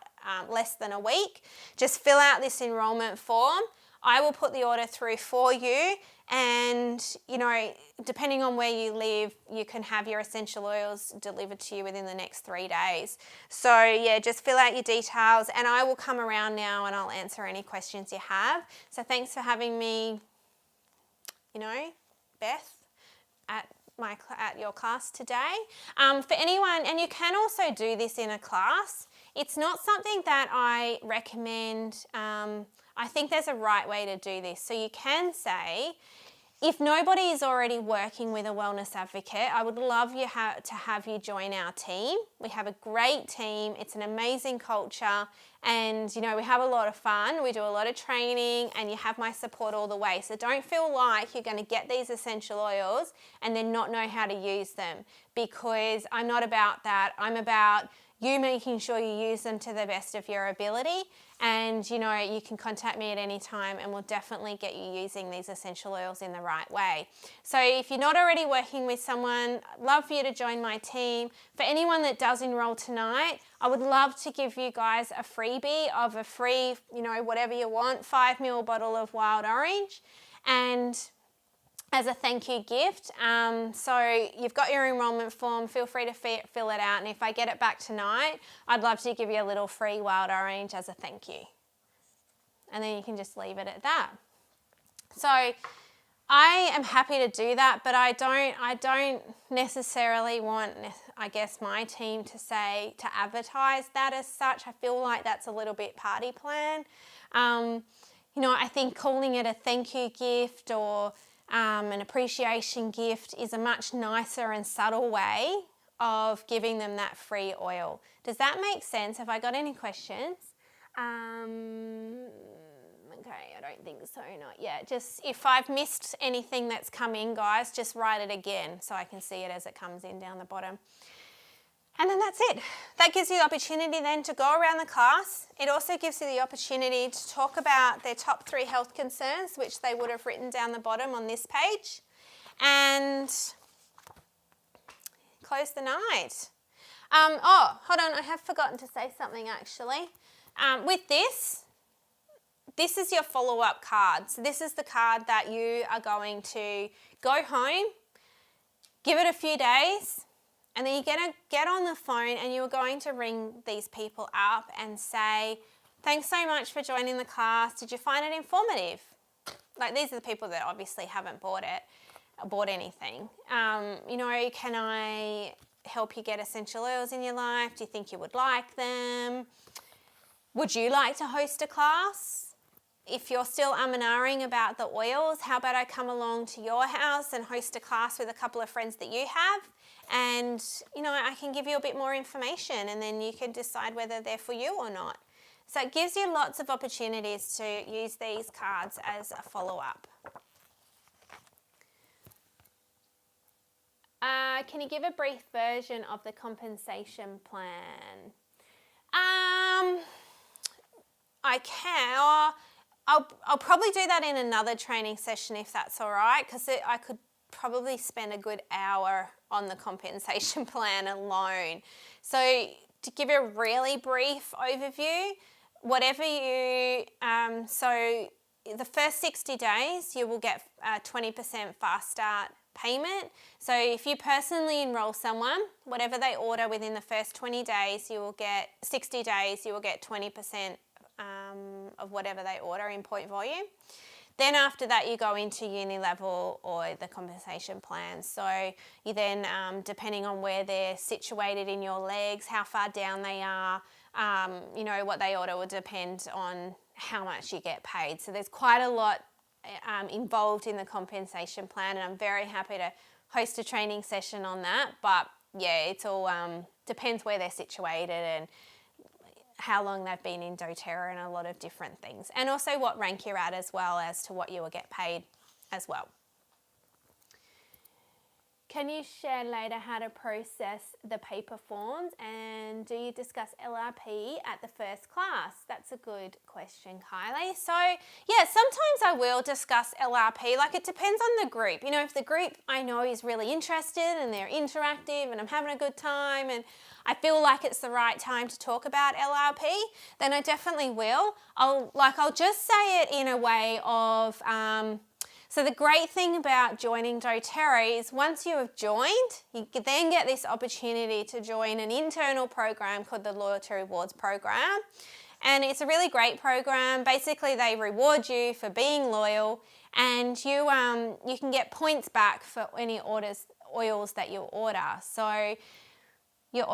less than a week, just fill out this enrollment form. I will put the order through for you, and, you know, depending on where you live, you can have your essential oils delivered to you within the next 3 days. So yeah, just fill out your details and I will come around now and I'll answer any questions you have. So thanks for having me, you know, Beth, at your class today. For anyone, and you can also do this in a class, it's not something that I recommend. I think there's a right way to do this. So you can say, if nobody is already working with a wellness advocate, I would love you to have you join our team. We have a great team. It's an amazing culture, and you know, we have a lot of fun. We do a lot of training, and you have my support all the way. So don't feel like you're going to get these essential oils and then not know how to use them, because I'm not about that. I'm about you making sure you use them to the best of your ability. And you know, you can contact me at any time and we'll definitely get you using these essential oils in the right way. So if you're not already working with someone, I'd love for you to join my team. For anyone that does enroll tonight, I would love to give you guys a freebie of a free, you know, whatever you want, 5 ml bottle of wild orange, and as a thank you gift. So you've got your enrollment form, feel free to fill it out, and if I get it back tonight, I'd love to give you a little free wild orange as a thank you. And then you can just leave it at that. So I am happy to do that, but I don't necessarily want, I guess, my team to advertise that as such. I feel like that's a little bit party plan. You know, I think calling it a thank you gift or an appreciation gift is a much nicer and subtle way of giving them that free oil. Does that make sense? Have I got any questions? Okay, I don't think so, not yet. Just if I've missed anything that's come in, guys, just write it again so I can see it as it comes in down the bottom. And then that's it. That gives you the opportunity then to go around the class. It also gives you the opportunity to talk about their top 3 health concerns, which they would have written down the bottom on this page, and close the night. Oh, hold on, I have forgotten to say something actually. With this is your follow-up card. So this is the card that you are going to go home, give it a few days, and then you're going to get on the phone and you're going to ring these people up and say, thanks so much for joining the class. Did you find it informative? Like, these are the people that obviously haven't bought anything. You know, can I help you get essential oils in your life? Do you think you would like them? Would you like to host a class? If you're still and ahhing about the oils, how about I come along to your house and host a class with a couple of friends that you have? And, you know, I can give you a bit more information and then you can decide whether they're for you or not. So it gives you lots of opportunities to use these cards as a follow-up. Can you give a brief version of the compensation plan? I can. I'll probably do that in another training session if that's all right, because I could probably spend a good hour on the compensation plan alone. So to give you a really brief overview, whatever you, so the first 60 days you will get a 20% fast start payment. So if you personally enroll someone, whatever they order within the first 20 days, you will get 60 days, you will get 20% of whatever they order in point volume. Then after that, you go into uni level or the compensation plan. So you then, depending on where they're situated in your legs, how far down they are, you know, what they order will depend on how much you get paid. So there's quite a lot involved in the compensation plan, and I'm very happy to host a training session on that. But yeah, it's all depends where they're situated and how long they've been in doTERRA and a lot of different things. And also what rank you're at as well as to what you will get paid as well. Can you share later how to process the paper forms, and do you discuss LRP at the first class? That's a good question, Kylie. So yeah, sometimes I will discuss LRP, like it depends on the group. You know, if the group I know is really interested and they're interactive and I'm having a good time and I feel like it's the right time to talk about LRP, then I definitely will. I'll just say it in a way of, so the great thing about joining doTERRA is once you have joined, you then get this opportunity to join an internal program called the Loyalty Rewards Program. And it's a really great program. Basically, they reward you for being loyal, and you can get points back for any oils that you order. So you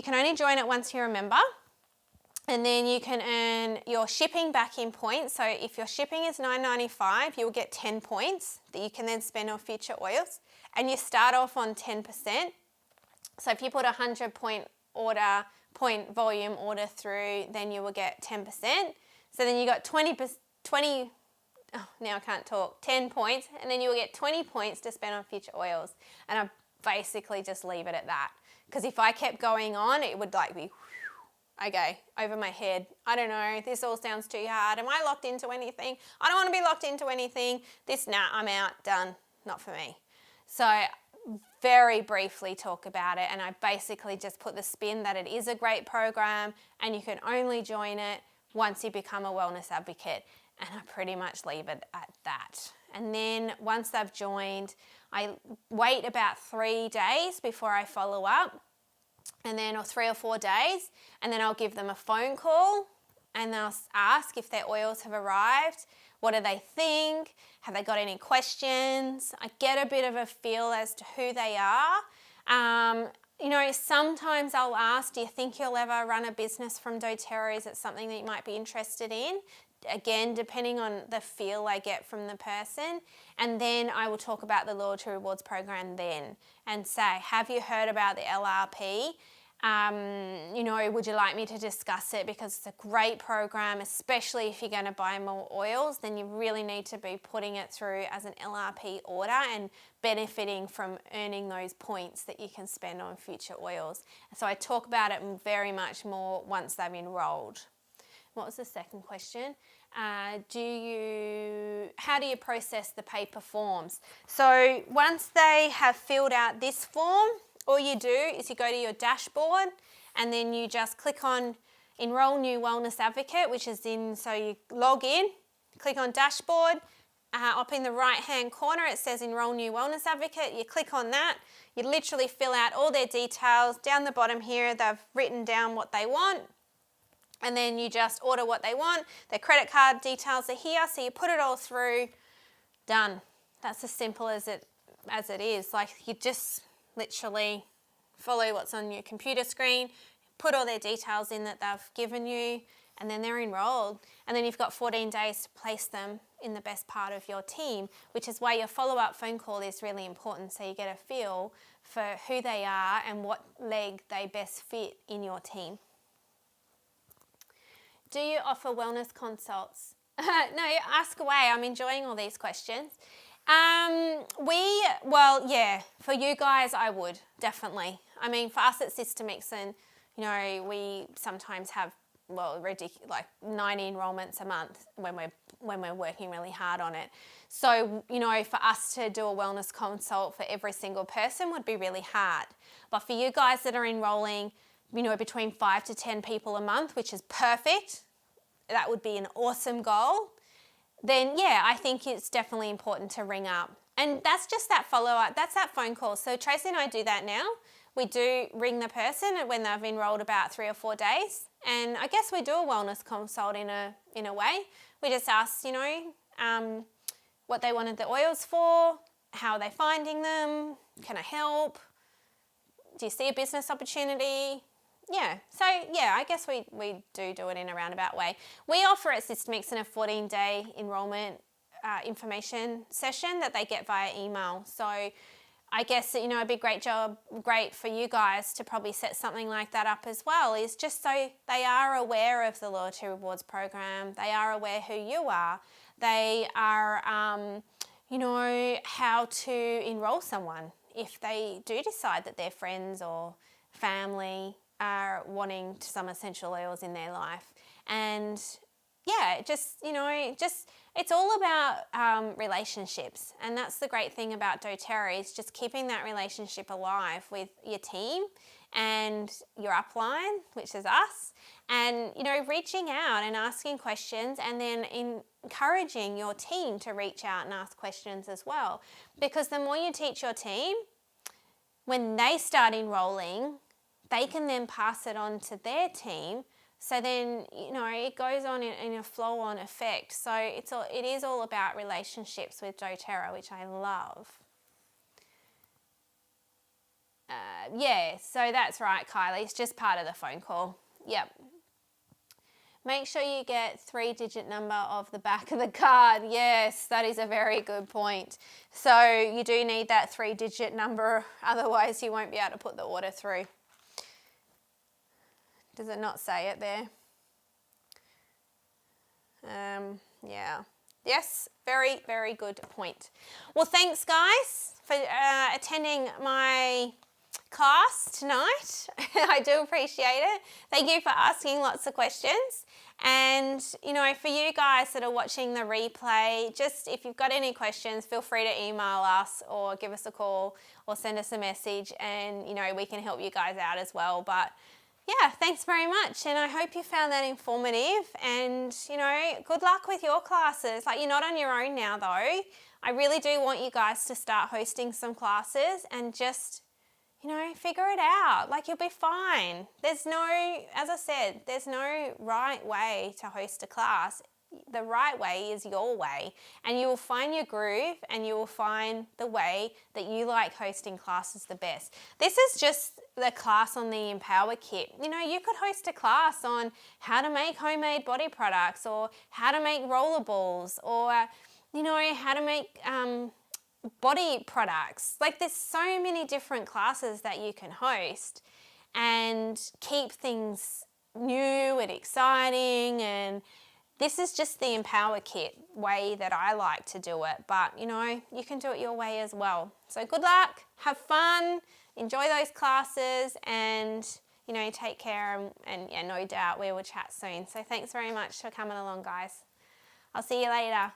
can only join it once you're a member. And then you can earn your shipping back in points. So if your shipping is $9.95, you'll get 10 points that you can then spend on future oils. And you start off on 10%. So if you put a 100-point volume order through, then you will get 10%. So then you got 10 points, and then you will get 20 points to spend on future oils. And I basically just leave it at that. because if I kept going on, it would like be, okay, over my head. I don't know, this all sounds too hard. Am I locked into anything? I don't want to be locked into anything. Nah, I'm out, done, not for me. So very briefly talk about it, and I basically just put the spin that it is a great program and you can only join it once you become a wellness advocate, and I pretty much leave it at that. And then once they've joined, I wait about 3 days before I follow up, and then or 3 or 4 days, and then I'll give them a phone call and I'll ask if their oils have arrived. What do they think? Have they got any questions? I get a bit of a feel as to who they are. You know, sometimes I'll ask, do you think you'll ever run a business from doTERRA? Is it something that you might be interested in? Again, depending on the feel I get from the person. And then I will talk about the Loyalty Rewards program then and say, have you heard about the LRP? You know, would you like me to discuss it? Because it's a great program, especially if you're going to buy more oils, then you really need to be putting it through as an LRP order and benefiting from earning those points that you can spend on future oils. So I talk about it very much more once they've enrolled. What was the second question? How do you process the paper forms? So once they have filled out this form, all you do is you go to your dashboard and then you just click on Enroll New Wellness Advocate, which is so you log in, click on Dashboard, up in the right hand corner it says Enroll New Wellness Advocate. You click on that, you literally fill out all their details. Down the bottom here they've written down what they want, and then you just order what they want. Their credit card details are here, so you put it all through, done. That's as simple as it is. Like, you just literally follow what's on your computer screen, put all their details in that they've given you, and then they're enrolled. And then you've got 14 days to place them in the best part of your team, which is why your follow-up phone call is really important, so you get a feel for who they are and what leg they best fit in your team. Do you offer wellness consults? No, ask away. I'm enjoying all these questions. Well, yeah, for you guys, I would, definitely. I mean, for us at Sistermixin, you know, we sometimes have, well, like 90 enrollments a month when we're working really hard on it. So, you know, for us to do a wellness consult for every single person would be really hard. But for you guys that are enrolling, you know, between 5 to 10 people a month, which is perfect, that would be an awesome goal, then yeah, I think it's definitely important to ring up. And that's just that follow-up, that's that phone call. So Tracy and I do that now. We do ring the person when they've enrolled about 3 or 4 days. And I guess we do a wellness consult in a way. We just ask, you know, what they wanted the oils for, how are they finding them, can I help, do you see a business opportunity? Yeah, so yeah, I guess we do it in a roundabout way. We offer at Sistermixin a 14-day enrollment information session that they get via email. So I guess, you know, it'd be great for you guys to probably set something like that up as well, is just so they are aware of the Loyalty Rewards program, they are aware who you are, they are, you know, how to enroll someone if they do decide that their friends or family are wanting some essential oils in their life. And yeah, just, you know, it's all about relationships. And that's the great thing about doTERRA, is just keeping that relationship alive with your team and your upline, which is us, and, you know, reaching out and asking questions, and then encouraging your team to reach out and ask questions as well. Because the more you teach your team, when they start enrolling, they can then pass it on to their team. So then, you know, it goes on in a flow-on effect. So it is all about relationships with doTERRA, which I love. Yeah, so that's right, Kylie. It's just part of the phone call. Yep. Make sure you get 3-digit number of the back of the card. Yes, that is a very good point. So you do need that 3-digit number, otherwise you won't be able to put the order through. Does it not say it there? Yeah. Yes, very, very good point. Well, thanks guys for attending my class tonight. I do appreciate it. Thank you for asking lots of questions. And, you know, for you guys that are watching the replay, just if you've got any questions, feel free to email us or give us a call or send us a message, and, you know, we can help you guys out as well. But yeah, thanks very much, and I hope you found that informative, and, you know, good luck with your classes. Like, you're not on your own now though. I really do want you guys to start hosting some classes and just, you know, figure it out. Like, you'll be fine. There's no, as I said, there's no right way to host a class. The right way is your way, and you will find your groove, and you will find the way that you like hosting classes the best. This is just the class on the Empower Kit. You know, you could host a class on how to make homemade body products, or how to make rollerballs, or, you know, how to make body products. Like, there's so many different classes that you can host and keep things new and exciting, and this is just the Empower Kit way that I like to do it, but, you know, you can do it your way as well. So good luck, have fun, enjoy those classes, and, you know, take care, and yeah, no doubt we will chat soon. So thanks very much for coming along, guys. I'll see you later.